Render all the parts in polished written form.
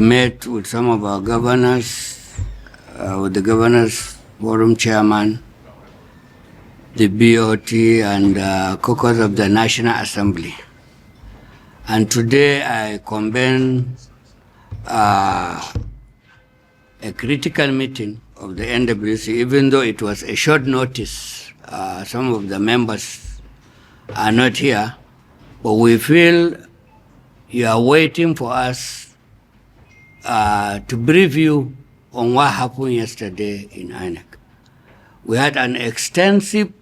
Met with some of our governors, with the Governors Forum Chairman, the BOT, and caucus of the National Assembly. And today I convene a critical meeting of the NWC, even though it was a short notice. Some of the members are not here, but we feel you are waiting for us to brief you on what happened yesterday in INECc. We had an extensive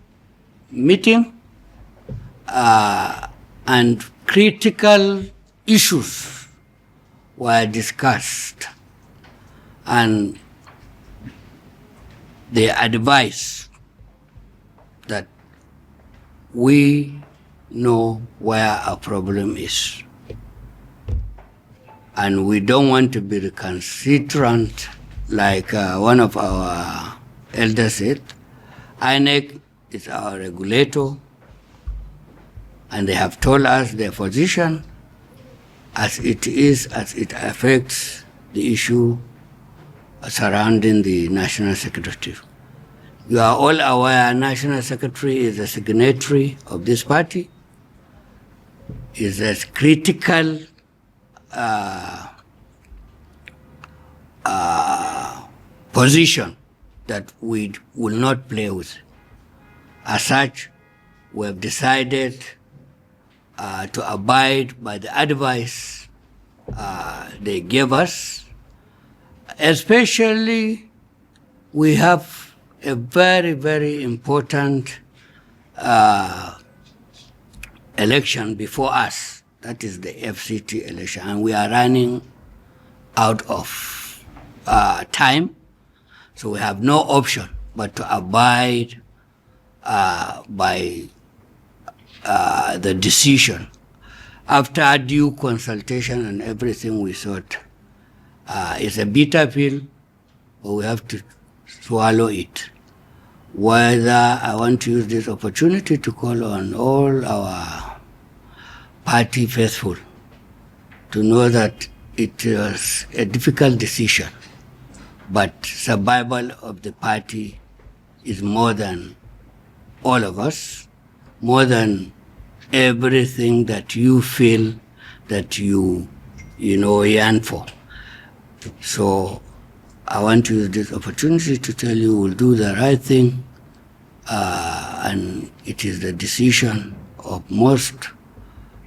meeting and critical issues were discussed, and they advised that we know where our problem is. And we don't want to be recalcitrant, like one of our elders said. INECc is our regulator, and they have told us their position as it affects the issue surrounding the National Secretary. You are all aware National Secretary is a signatory of this party, is a critical position that we will not play with. As such, we have decided to abide by the advice they gave us. Especially, we have a very, very important election before us. That is the FCT election, and we are running out of time, so we have no option but to abide by the decision. After due consultation and everything, we thought it's a bitter pill, but we have to swallow it. Whether I want to use this opportunity to call on all our party faithful to know that it was a difficult decision, but survival of the party is more than all of us, more than everything that you feel that you yearn for. So I want to use this opportunity to tell you we'll do the right thing, and it is the decision of most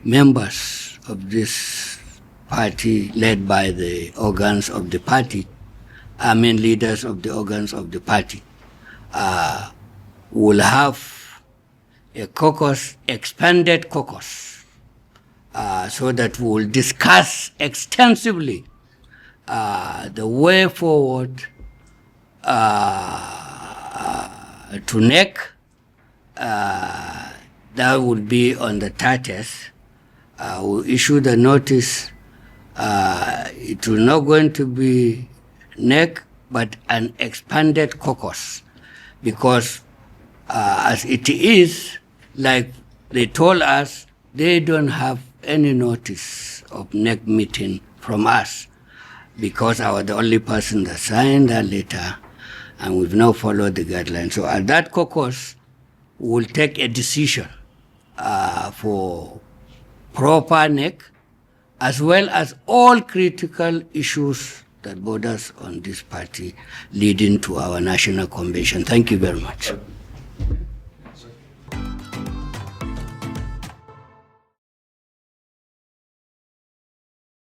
members of this party, led by the organs of the party, leaders of the organs of the party, will have a caucus, expanded caucus, so that we will discuss extensively the way forward to NEC. That would be on the 30th. We'll issue the notice. It will not going to be NEC, but an expanded caucus, because as it is, like they told us, they don't have any notice of NEC meeting from us, because I was the only person that signed that letter, and we've now followed the guidelines. So at that caucus, we'll take a decision for proper NEC, as well as all critical issues that borders on this party leading to our national convention. Thank you very much.